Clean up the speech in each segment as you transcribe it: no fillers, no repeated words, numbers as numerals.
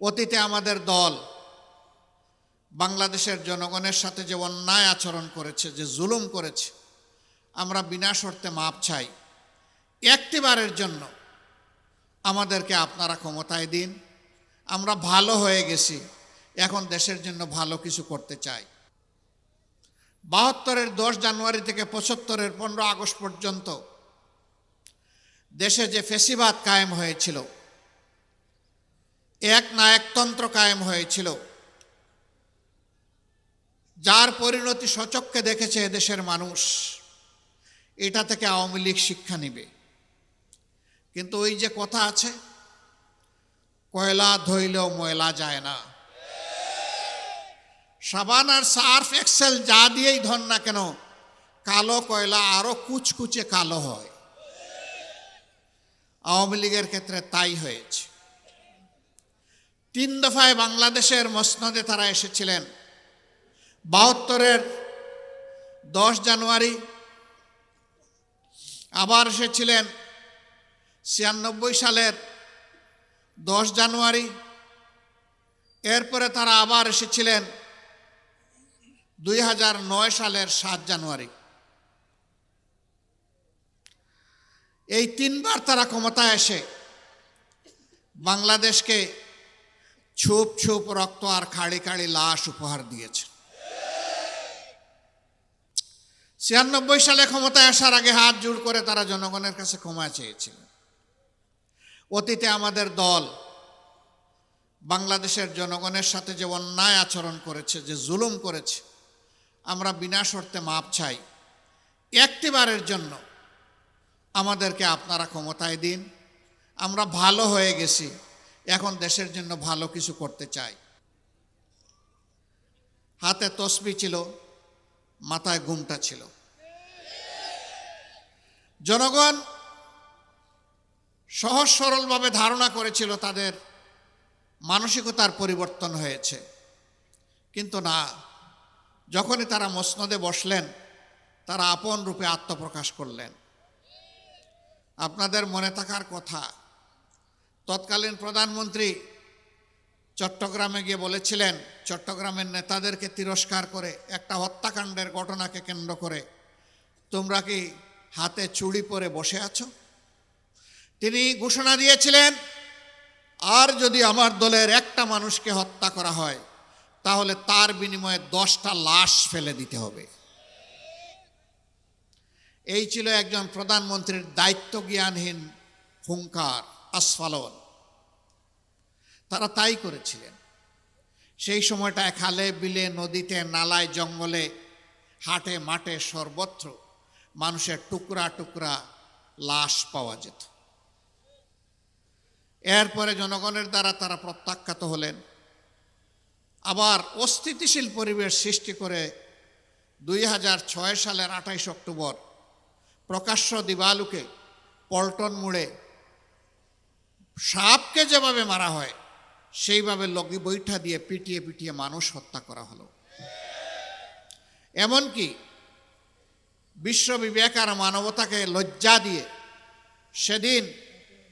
অতীতে আমাদের দল বাংলাদেশের জনগণের সাথে যে অন্যায় আচরণ করেছে, যে জুলুম করেছে, আমরা বিনা শর্তে মাপ চাই। একটিবারের জন্য আমাদেরকে আপনারা ক্ষমতায় দিন। আমরা ভালো হয়ে গেছি, এখন দেশের জন্য ভালো কিছু করতে চাই। ৭২-এর 10 জানুয়ারি থেকে ৭৫-এর 15 আগস্ট পর্যন্ত দেশে যে ফ্যাসিবাদ কায়েম হয়েছিল, এক নায়কতন্ত্র কায়েম হয়েছিল, যার পরিণতি সচক্ষে দেখেছে এদেশের মানুষ, এটা থেকে আওয়ামী লীগ শিক্ষা নিবে। কিন্তু ওই যে কথা আছে, কয়লা ধইলেও ময়লা যায় না। সাবান আর সার্ফ এক্সেল যা দিয়েই ধর না কেন, কালো কয়লা আরো কুচকুচে কালো হয়। আওয়ামী লীগের ক্ষেত্রে তাই হয়েছে। 3 দফায় বাংলাদেশের মসনদে তারা এসেছিলেন। ৭২-এর 10 জানুয়ারি, আবার এসেছিলেন 96 সালের 10 জানুয়ারি, এরপরে তারা আবার এসেছিলেন 2009 সালের 7 জানুয়ারি। এই 3 বার তারা ক্ষমতায় এসে বাংলাদেশকে ছুপ ছুপ রক্ত আর খাড়ি খাড়ি লাশ উপহার দিয়েছে। 96 সালে ক্ষমতায় আসার আগে হাত জোড় করে তারা জনগণের কাছে ক্ষমা চেয়েছিলেন। অতীতে আমাদের দল বাংলাদেশের জনগণের সাথে যে অন্যায় আচরণ করেছে, যে জুলুম করেছে, আমরা বিনা শর্তে মাপ চাই। একটিবারের জন্য আমাদেরকে আপনারা ক্ষমতায় দিন। আমরা ভালো হয়ে গেছি, এখন দেশের জন্য ভালো কিছু করতে চাই। হাতে তসবি ছিল, মাথায় ঘুমটা ছিল। জনগণ সহজ সরলভাবে ধারণা করেছিল তাদের মানসিকতার পরিবর্তন হয়েছে, কিন্তু না। যখনই তারা মসনদে বসলেন, তারা আপন রূপে আত্মপ্রকাশ করলেন। আপনাদের মনে থাকার কথা, তৎকালীন প্রধানমন্ত্রী চট্টগ্রামে গিয়ে বলেছিলেন, চট্টগ্রামের নেতাদেরকে তিরস্কার করে, একটা হত্যাকাণ্ডের ঘটনাকে কেন্দ্র করে, তোমরা কি হাতে চুড়ি পরে বসে আছো? তিনি ঘোষণা দিয়েছিলেন, আর যদি আমার দলের একটা মানুষকে হত্যা করা হয়, তাহলে তার বিনিময়ে 10টা লাশ ফেলে দিতে হবে। এই ছিল একজন প্রধানমন্ত্রীর দায়িত্ব জ্ঞানহীন হুঙ্কার, আস্ফালন। তারা তাই করেছিলেন। সেই সময়টায় খালে বিলে, নদীতে, নালায়, জঙ্গলে, হাটে মাঠে সর্বত্র মানুষের টুকরা টুকরা লাশ পাওয়া যেত। এরপরে জনগণের দ্বারা তারা প্রত্যাখ্যাত হলেন। আবার অস্থিতিশীল পরিবেশ সৃষ্টি করে 2006 সালের 28 অক্টোবর প্রকাশ্য দিবালুকে পল্টন মোড়ে সাপকে যেভাবে মারা হয়, সেইভাবে লগি বৈঠা দিয়ে পিটিয়ে পিটিয়ে মানুষ হত্যা করা হলো। এমনকি বিশ্ববিবেক আর মানবতাকে লজ্জা দিয়ে সেদিন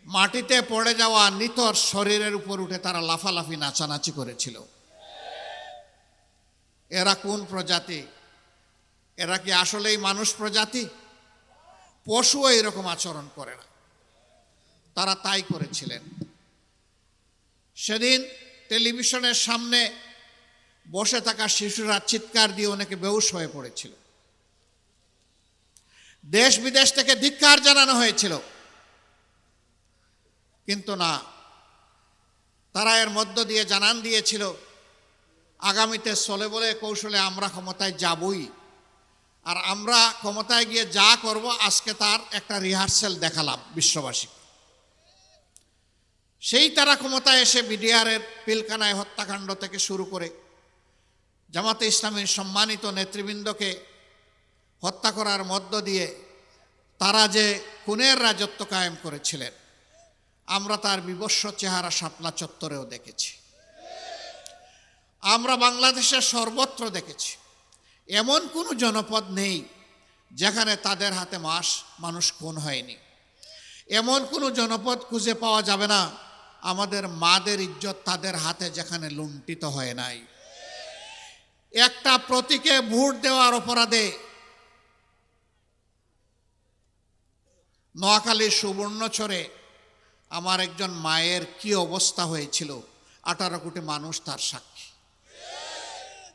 মাটিতে পড়ে যাওয়া নিথর শরীরের উপর উঠে তারা লাফালাফি নাচানাচি করেছিল। এরা কোন প্রজাতি? এরা কি আসলেই মানুষ প্রজাতি? পশুও এরকম আচরণ করে না। তারা তাই করেছিলেন। সেদিন টেলিভিশনের সামনে বসে থাকা শিশুরা চিৎকার দিয়ে অনেকে বেহুশ হয়ে পড়েছিল। দেশ বিদেশ থেকে ধিক্কার জানানো হয়েছিল, কিন্তু না, তারা এর মধ্য দিয়ে জানান দিয়েছিল, আগামীতে চলে বলে কৌশলে আমরা ক্ষমতায় যাবই, আর আমরা ক্ষমতায় গিয়ে যা করব আজকে তার একটা রিহার্সেল দেখালাম বিশ্ববাসী। সেই তারা ক্ষমতায় এসে বিডিআরের পিলখানায় হত্যাকাণ্ড থেকে শুরু করে জামাতে ইসলামীর সম্মানিত নেতৃবৃন্দকে হত্যা করার মধ্য দিয়ে তারা যে খুনের রাজত্ব কায়েম করেছিলেন, আমরা তার বিভৎস চেহারা শাপলা চত্বরেও দেখেছি। আমরা বাংলাদেশের সর্বত্র দেখেছি। এমন কোনো জনপদ নেই যেখানে তাদের হাতে মানুষ খুন হয়নি। এমন কোনো জনপদ খুঁজে পাওয়া যাবে না আমাদের মাদের ইজ্জত তাদের হাতে যেখানে লুণ্ঠিত হয় নাই। একটা প্রতীকে ভোট দেওয়ার অপরাধে নোয়াখালীর সুবর্ণচরে আমার একজন মায়ের কি অবস্থা হয়েছিল, 18 কোটি মানুষ তার সাক্ষী।